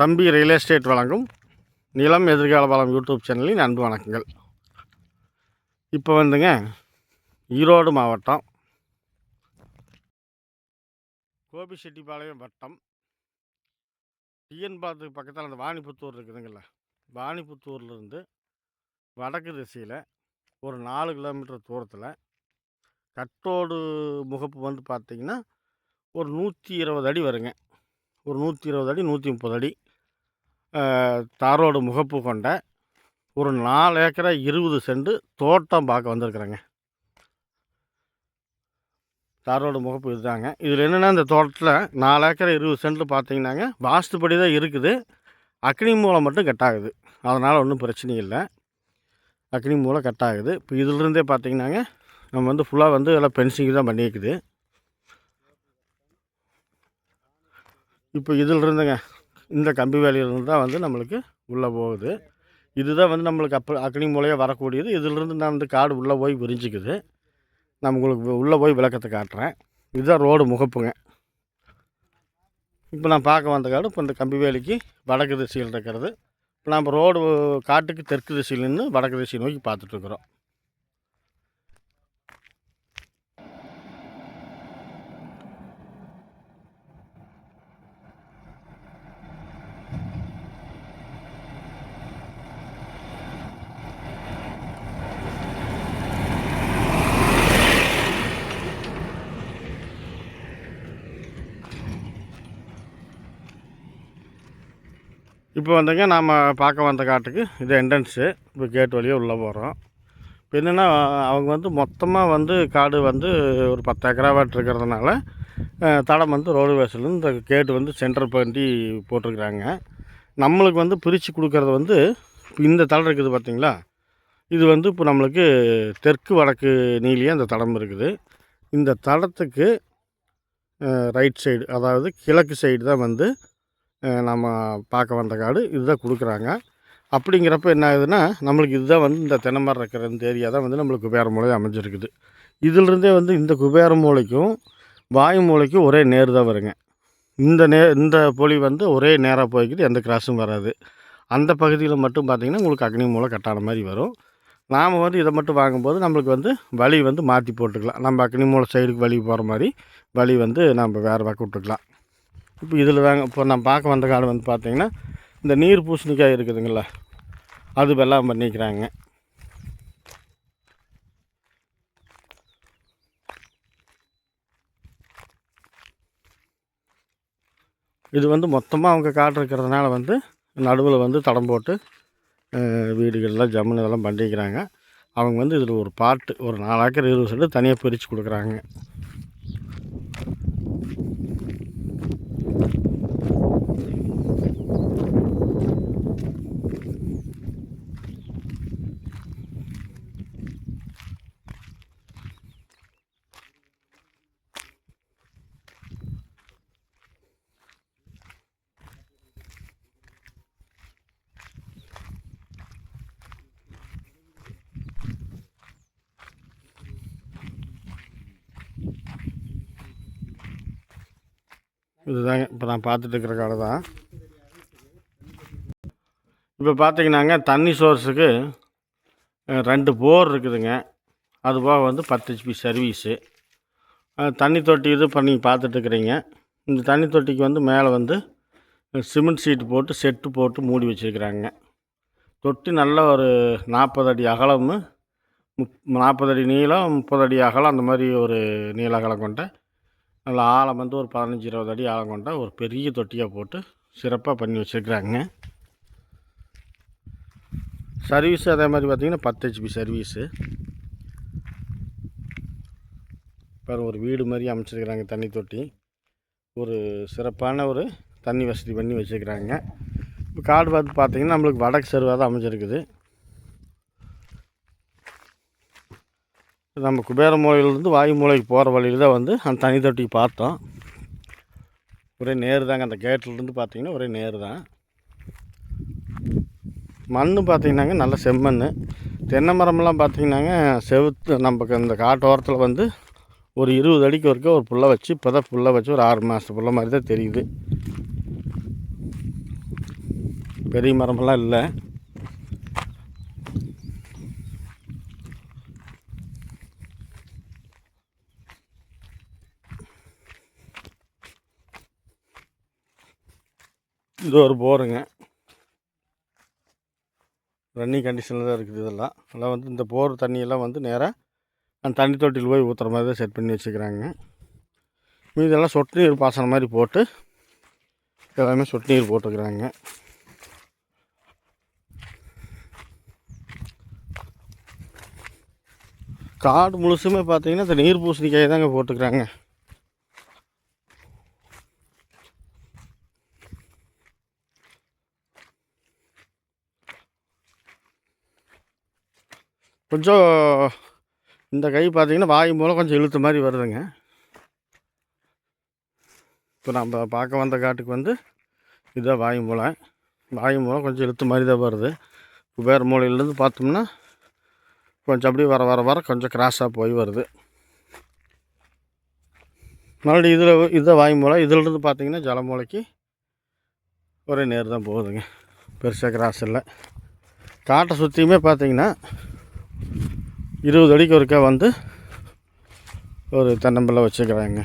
தம்பி real estate வழங்கும் நிலம் எதிர்கால வளம் யூடியூப் சேனலின் அன்பு வணக்கங்கள். இப்போ வந்துங்க ஈரோடு மாவட்டம் கோபிச்செட்டிப்பாளையம் வட்டம் டிஎன்பாளையத்துக்கு பக்கத்தில் அந்த வாணிபுத்தூர் இருக்குதுங்கள, வாணிபுத்தூர்லேருந்து வடக்கு திசையில் ஒரு 4 கிலோமீட்டர் தூரத்தில் கட்டோடு முகப்பு வந்து பார்த்திங்கன்னா ஒரு 120 அடி வருங்க. ஒரு 120 அடி 130 அடி தாரோடு முகப்பு கொண்ட ஒரு 4 ஏக்கரா 20 சென்ட் தோட்டம் பார்க்க வந்திருக்குறேங்க. தாரோடு முகப்பு இதுதாங்க. இதில் என்னென்னா, இந்த தோட்டத்தில் 4 ஏக்கரா 20 சென்ட்டில் பார்த்தீங்கன்னாங்க வாஸ்துப்படி தான் இருக்குது. அக்னி மூலம் மட்டும் கட் ஆகுது. அதனால் ஒன்றும் பிரச்சனை இல்லை. அக்னி மூலம் கட் ஆகுது. இப்போ இதிலிருந்தே பார்த்தீங்கன்னாங்க நம்ம வந்து ஃபுல்லாக வந்து எல்லாம் பென்சிங் தான் பண்ணியிருக்குது. இப்போ இதிலிருந்துங்க இந்த கம்பி வேலையிலிருந்து தான் வந்து நம்மளுக்கு உள்ளே போகுது. இதுதான் வந்து நம்மளுக்கு அக்னி மூலையாக வரக்கூடியது. இதிலிருந்து நான் வந்து காடு உள்ளே போய் விரிஞ்சிக்குது. நான் உங்களுக்கு உள்ளே போய் விளக்கத்தை காட்டுறேன். இதுதான் ரோடு முகப்புங்க. இப்போ நான் பார்க்க வந்த காடு இப்போ இந்த கம்பி வேலைக்கு வடக்கு திசையில் இருக்கிறது. இப்போ நம்ம ரோடு காட்டுக்கு தெற்கு திசையில் நின்று வடக்கு திசையை நோக்கி பார்த்துட்ருக்குறோம். இப்போ வந்துங்க நாம் பார்க்க வந்த காட்டுக்கு இது என்ட்ரன்ஸு. இப்போ கேட் வழியாக உள்ளே போகிறோம். இப்போ என்னென்னா, அவங்க வந்து மொத்தமாக வந்து காடு வந்து ஒரு 10 ஏக்கராவாட்டு இருக்கிறதுனால தடம் வந்து ரோடு வேஸில் இந்த கேட்டு வந்து சென்டர் பண்ணி போட்டிருக்குறாங்க. நம்மளுக்கு வந்து பிரித்து கொடுக்கறது வந்து இப்போ இந்த தடம் இருக்குது பார்த்திங்களா, இது வந்து இப்போ நம்மளுக்கு தெற்கு வடக்கு நீலியாக இந்த தடம் இருக்குது. இந்த தடத்துக்கு ரைட் சைடு, அதாவது கிழக்கு சைடு தான் வந்து நம்ம பார்க்க வந்த காடு இதுதான் கொடுக்குறாங்க. அப்படிங்கிறப்ப என்ன ஆகுதுன்னா, நம்மளுக்கு இதுதான் வந்து இந்த தென்னை மரம் இருக்கிற இந்த ஏரியா தான் வந்து நம்மளுக்கு குபேர மூலை அமைஞ்சிருக்குது. இதிலிருந்தே வந்து இந்த குபேர மூலைக்கும் வாயு மூலைக்கும் ஒரே நேர் தான் வருங்க. இந்த பொலி வந்து ஒரே நேராக போய்க்கிட்டு எந்த கிராஸும் வராது. அந்த பகுதியில் மட்டும் பார்த்திங்கன்னா உங்களுக்கு அக்னி மூலை கட்டான மாதிரி வரும். நாம் வந்து இதை மட்டும் வாங்கும்போது நம்மளுக்கு வந்து வழி வந்து மாற்றி போட்டுக்கலாம். நம்ம அக்னி மூலை சைடுக்கு வழி போகிற மாதிரி வழி வந்து நம்ம வேறு பக்கம் விட்டுக்கலாம். இப்போ இதில் தாங்க இப்போ நான் பார்க்க வந்த காடு வந்து பார்த்திங்கன்னா இந்த நீர் பூசணிக்காய் இருக்குதுங்கள, அது வெள்ளாம் பண்ணிக்கிறாங்க. இது வந்து மொத்தமாக அவங்க காடு இருக்கிறதுனால வந்து நடுவில் வந்து தடம் போட்டு வீடுகள்லாம் ஜம்முன்னு இதெல்லாம் பண்ணிக்கிறாங்க. அவங்க வந்து இதில் ஒரு பாட்டு ஒரு 4 ஏக்கர் 20 சென்ட் தனியாக பிரித்து கொடுக்குறாங்க. இதுதாங்க இப்போ நான் பார்த்துட்டு இருக்கிற காடு தான். இப்போ பார்த்திங்கன்னாங்க தண்ணி சோர்ஸுக்கு 2 போர் இருக்குதுங்க. அதுபோக வந்து 10 HP சர்வீஸு. தண்ணி தொட்டி இது பண்ணி பார்த்துட்ருக்குறீங்க. இந்த தண்ணி தொட்டிக்கு வந்து மேலே வந்து சிமெண்ட் சீட்டு போட்டு செட்டு போட்டு மூடி வச்சுருக்குறாங்க. தொட்டி நல்ல ஒரு 40 அடி அகலம், 40 அடி நீளம், 30 அடி அகலம், அந்த மாதிரி ஒரு நீள அகலம் கொண்ட நல்ல ஆழம் வந்து ஒரு 15-20 அடி ஆழம் கொண்ட ஒரு பெரிய தொட்டியாக போட்டு சிறப்பாக பண்ணி வச்சுருக்குறாங்க. சர்வீஸு அதே மாதிரி பார்த்திங்கன்னா 10 HP சர்வீஸு. பாருங்கள், ஒரு வீடு மாதிரி அமைச்சிருக்கிறாங்க. தண்ணி தொட்டி ஒரு சிறப்பான ஒரு தண்ணி வசதி பண்ணி வச்சுருக்குறாங்க. இப்போ காடு பார்த்து பார்த்திங்கன்னா நம்மளுக்கு வடக்கு சருவாக தான் அமைஞ்சிருக்குது. நம்ம குபேர மூலையிலேருந்து வாயு மூலைக்கு போகிற வழியில் தான் வந்து அந்த தண்ணி தொட்டிக்கு பார்த்தோம். ஒரே நேர் தாங்க. அந்த கேட்டிலேருந்து பார்த்திங்கன்னா ஒரே நேர் தான். மண் பார்த்திங்கன்னாங்க நல்ல செம்மண். தென்னை மரமெல்லாம் பார்த்திங்கன்னாங்க செவுத்து நமக்கு இந்த காட்டோரத்தில் வந்து ஒரு 20 அடிக்கு வரைக்கும் ஒரு புல்லை வச்சு இப்போ தான் புல்லை வச்சு ஒரு 6 மாதத்து புல்லை மாதிரி தான் தெரியுது. பெரிய மரமெல்லாம் இல்லை. இது ஒரு போருங்க, ரன்னிங் கண்டிஷனில் தான் இருக்குது. இதெல்லாம் வந்து இந்த போர் தண்ணியெல்லாம் வந்து நேராக அந்த தண்ணி தொட்டியில் போய் ஊற்றுற மாதிரி தான் செட் பண்ணி வச்சுக்கிறாங்க. மீதெல்லாம் சொட்டு நீர் பாசனம் மாதிரி போட்டு எல்லாமே சொட்டு நீர் போட்டுக்கிறாங்க. காடு முழுசுமே பார்த்திங்கன்னா இந்த நீர் பூசணிக்காய் தாங்க போட்டுக்கிறாங்க. கொஞ்சம் இந்த கை பார்த்திங்கன்னா வாய் மூலம் கொஞ்சம் இழுத்த மாதிரி வருதுங்க. இப்போ நம்ம பார்க்க வந்த காட்டுக்கு வந்து இதுதான் வாய் மூலம் கொஞ்சம் இழுத்த மாதிரி தான் வருது. இப்போ வேறு மூலையிலேருந்து பார்த்தோம்னா கொஞ்சம் அப்படியே வர கொஞ்சம் கிராஸாக போய் வருது. மறுபடியும் இதுதான் வாய் மூலை. இதிலிருந்து பார்த்திங்கன்னா ஜல மூலைக்கு ஒரே நேர் தான் போகுதுங்க, பெருசாக கிராஸ் இல்லை. காட்டை சுற்றியுமே பார்த்திங்கன்னா 20 அடிக்கு ஒருக்கா வந்து ஒரு தென்னம்பிள்ளை வச்சுக்கிறாங்க.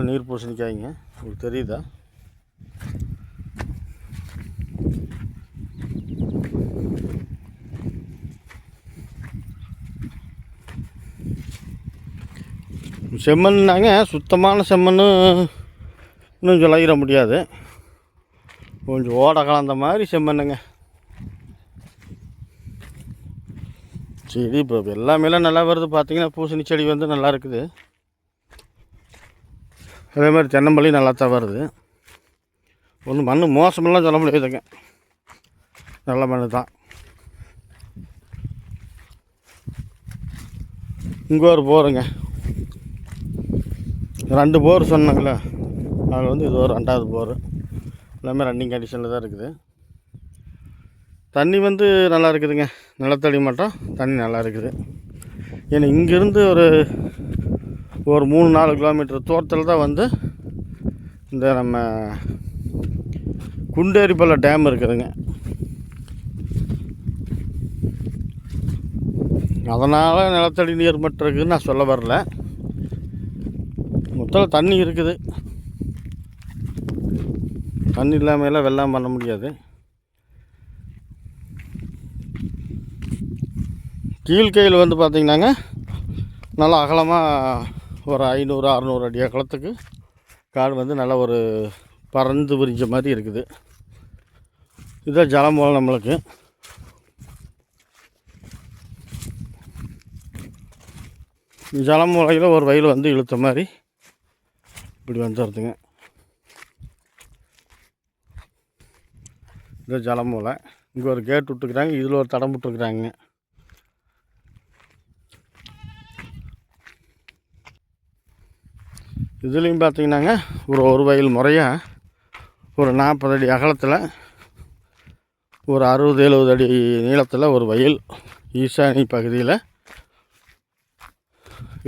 நீர் பூசணிக்காய்ங்க, உங்களுக்கு தெரியுதா? செம்மண்ணாங்க, சுத்தமான செம்மண் இன்னும் சொல்லிட முடியாது. கொஞ்சம் ஓட கலந்த மாதிரி செம்மண்ணுங்க. செடி இப்போ எல்லாமேலாம் நல்லா வருது. பார்த்திங்கன்னா பூசணி செடி வந்து நல்லா இருக்குது. அதே மாதிரி தென்னம்பள்ளி நல்லா தான் வருது. ஒன்றும் மண் மோசமெல்லாம் சொல்ல முடியாதுங்க, நல்ல மண் தான். இங்கே ஒரு போருங்க, 2 போர் சொன்னாங்களே, அதில் வந்து இது ஒரு 2வது போர். எல்லாமே ரன்னிங் கண்டிஷனில் தான் இருக்குது. தண்ணி வந்து நல்லா இருக்குதுங்க, நிலத்தடி மட்டும் தண்ணி நல்லா இருக்குது. ஏன்னா இங்கேருந்து ஒரு 3-4 கிலோமீட்டர் தூரத்தில் தான் வந்து இந்த நம்ம குண்டேரிப்பள்ளை டேம் இருக்குதுங்க. அதனால் நிலத்தடி நீர் மட்டும் இருக்குதுன்னு நான் சொல்ல வரல. மொத்தம் தண்ணி இருக்குது. தண்ணி இல்லாமல் வெள்ளாமை பண்ண முடியாது. கீழ்கையில் வந்து பார்த்திங்கன்னாங்க நல்லா அகலமாக ஒரு 500-600 அடி அகலத்துக்கு காடு வந்து நல்லா ஒரு பறந்து விரிஞ்ச மாதிரி இருக்குது. இதுதான் ஜலமூலம் நம்மளுக்கு. ஜலமூலையில் ஒரு வயல் வந்து இழுத்த மாதிரி இப்படி வந்துடுதுங்க. இது ஜலமூலை. இங்கே ஒரு கேட் விட்டுருக்குறாங்க, இதில் ஒரு தடம் விட்டுருக்குறாங்க. இதுலேயும் பார்த்திங்கன்னாங்க ஒரு வயல் முறையாக ஒரு 40 அடி அகலத்தில் ஒரு 60-70 அடி நீளத்தில் ஒரு வயல் ஈசானி பகுதியில்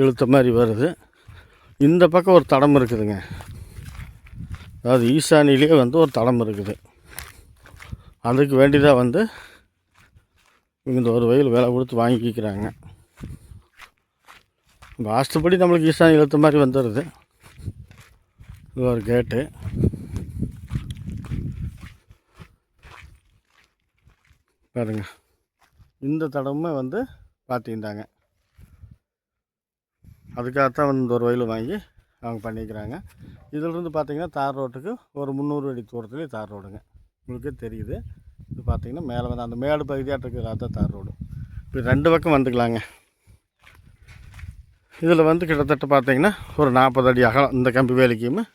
இழுத்த மாதிரி வருது. இந்த பக்கம் ஒரு தடம் இருக்குதுங்க, அதாவது ஈசானிலேயே வந்து ஒரு தடம் இருக்குது. அதுக்கு வேண்டிதான் வந்து இந்த ஒரு வயல் விலை கொடுத்து வாங்கிக்கிறாங்க. வாஸ்துப்படி நம்மளுக்கு ஈசானி இழுத்த மாதிரி வந்துடுது. இது ஒரு கேட்டு. பாருங்க, இந்த தடமுமே வந்து பார்த்திருந்தாங்க. அதுக்காகத்தான் வந்து இந்த ஒரு வயல் வாங்கி அவங்க பண்ணிக்கிறாங்க. இதிலிருந்து பார்த்திங்கன்னா தார் ரோட்டுக்கு ஒரு 300 அடி தூரத்துலேயே தார் ரோடுங்க. உங்களுக்கே தெரியுது. இது பார்த்திங்கன்னா மேலே வந்து அந்த மேடு பகுதியாக இருக்கிற தான் தார் ரோடு. இப்படி 2 பக்கம் வந்துக்கலாங்க. இதில் வந்து கிட்டத்தட்ட பார்த்திங்கன்னா ஒரு 40 அடி அகலம். இந்த கம்பி வேலைக்குமே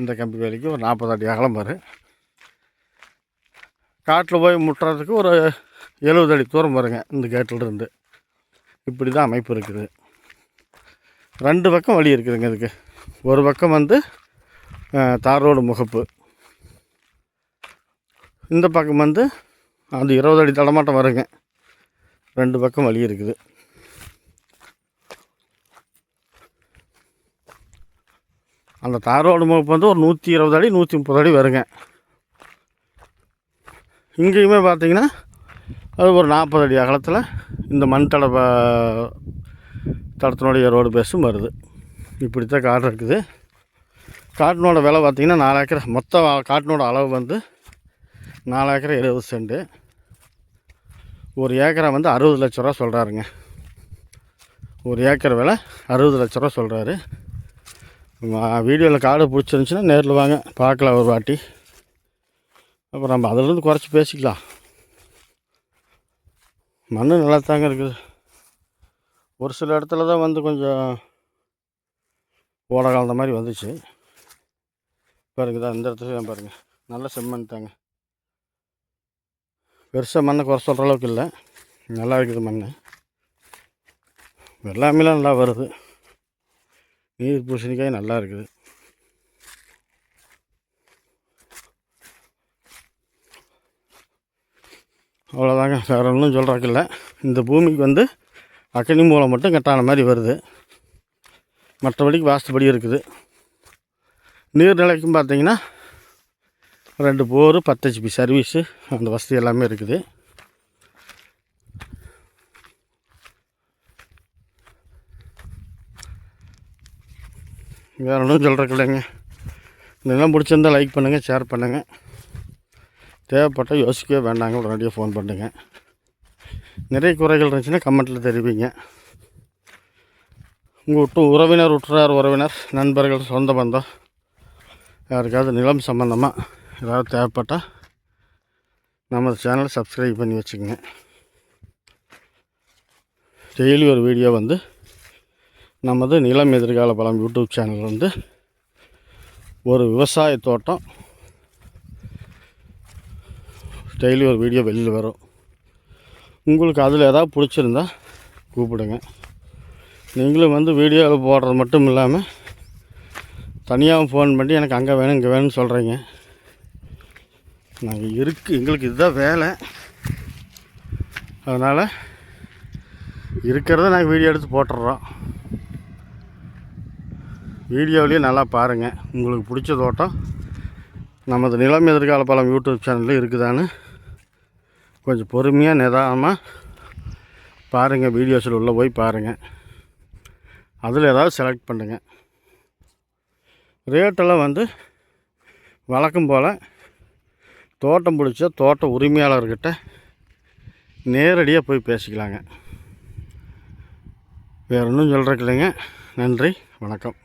இந்த கம்பி வேலைக்கு ஒரு 40 அடி அகலம் வரும். காட்டில் போய் முட்டுறதுக்கு ஒரு 70 அடி தூரம் வருங்க இந்த கேட்டிலிருந்து. இப்படி தான் அமைப்பு இருக்குது. 2 பக்கம் வழி இருக்குதுங்க இதுக்கு. ஒரு பக்கம் வந்து தார் ரோடு முகப்பு, இந்த பக்கம் வந்து அது 20 அடி தடமாட்டம் வருங்க. 2 பக்கம் வழி இருக்குது. அந்த தார் ரோடு முகப்பு வந்து ஒரு 120 அடி 130 அடி வருங்க. இங்கேயுமே பார்த்திங்கன்னா அது ஒரு 40 அடி அகலத்தில் இந்த மண் தடத்தினுடைய ரோடு பேஸும் வருது. இப்படி தான் காடு இருக்குது. காட்டினோட விலை பார்த்திங்கன்னா 4 ஏக்கர். மொத்த காட்டினோட அளவு வந்து 4 ஏக்கர் 70 சென்ட். ஒரு ஏக்கரை வந்து 60 லட்ச ரூபா சொல்கிறாருங்க. ஒரு ஏக்கர் விலை 60 லட்ச ரூபா சொல்கிறாரு. வீடியோவில் காடு பிடிச்சிருந்துச்சின்னா நேரில் வாங்க, பார்க்கலாம் ஒரு வாட்டி. அப்புறம் நம்ம அதிலேருந்து குறைச்சி பேசிக்கலாம். மண் நல்லா தாங்க இருக்குது. ஒரு சில இடத்துல தான் வந்து கொஞ்சம் ஓட காலந்த மாதிரி வந்துச்சு. பாருங்க தான் இந்த இடத்துல தான் பாருங்கள், நல்ல செம்மண் தாங்க. பெருசாக மண்ணை குறை சொல்கிற அளவுக்கு இல்லை, நல்லா இருக்குது மண். எல்லாமேலாம் நல்லா வருது. நீர் பூசணிக்காய் நல்லா இருக்குது. அவ்வளோதாங்க, வேறு ஒன்றும் சொல்கிறதுக்கு இல்லை. இந்த பூமிக்கு வந்து அக்கனி மூலம் மட்டும் கட்டான மாதிரி வருது, மற்றபடிக்கு வாஸ்துபடி இருக்குது. நீர்நிலைக்கும் பார்த்திங்கன்னா 2 போர் 10 HP சர்வீஸு அந்த வசதி எல்லாமே இருக்குது. வேறு ஒன்றும் சொல்கிறக்கு இல்லைங்க. இதெல்லாம் பிடிச்சிருந்தால் லைக் பண்ணுங்கள், ஷேர் பண்ணுங்கள். தேவைப்பட்டால் யோசிக்கவே வேண்டாங்க, உடனடியாக ஃபோன் பண்ணுங்க. நிறைய குறைகள் இருந்துச்சுன்னா கமெண்ட்டில் தெரிவிங்க. உங்கள் உறவினர், உற்றார் உறவினர், நண்பர்கள், சொந்த பந்தம் யாருக்காவது நிலம் சம்மந்தமாக ஏதாவது தேவைப்பட்டால் நமது சேனலை சப்ஸ்கிரைப் பண்ணி வச்சுக்கோங்க. டெய்லி ஒரு வீடியோ வந்து நமது நிலம் எதிர்கால பலம் யூடியூப் சேனல் வந்து ஒரு விவசாய தோட்டம் டெய்லி ஒரு வீடியோ வெளியில் வரும். உங்களுக்கு அதில் ஏதாவது பிடிச்சிருந்தா கூப்பிடுங்க. நீங்களும் வந்து வீடியோவில் போடுறது மட்டும் இல்லாமல் தனியாகவும் ஃபோன் பண்ணி எனக்கு அங்கே வேணும் இங்கே வேணும்னு சொல்கிறீங்க. நாங்கள் எங்களுக்கு இதுதான் வேலை. அதனால் இருக்கிறத நாங்கள் வீடியோ எடுத்து போட்டுடுறோம். வீடியோவிலேயே நல்லா பாருங்கள். உங்களுக்கு பிடிச்ச தோட்டம் நமது நிலம் எதிர்கால பலம் யூடியூப் சேனலில் இருக்குதான்னு கொஞ்சம் பொறுமையாக நிதானமாக பாருங்கள். வீடியோஸில் உள்ளே போய் பாருங்கள். அதில் ஏதாவது செலக்ட் பண்ணுங்கள். ரேட்டெல்லாம் வந்து வழக்கம் போல் தோட்டம் பிடிச்ச தோட்ட உரிமையாளர்கிட்ட நேரடியாக போய் பேசிக்கலாங்க. வேறு ஒன்றும் சொல்கிறக்கு இல்லைங்க. நன்றி, வணக்கம்.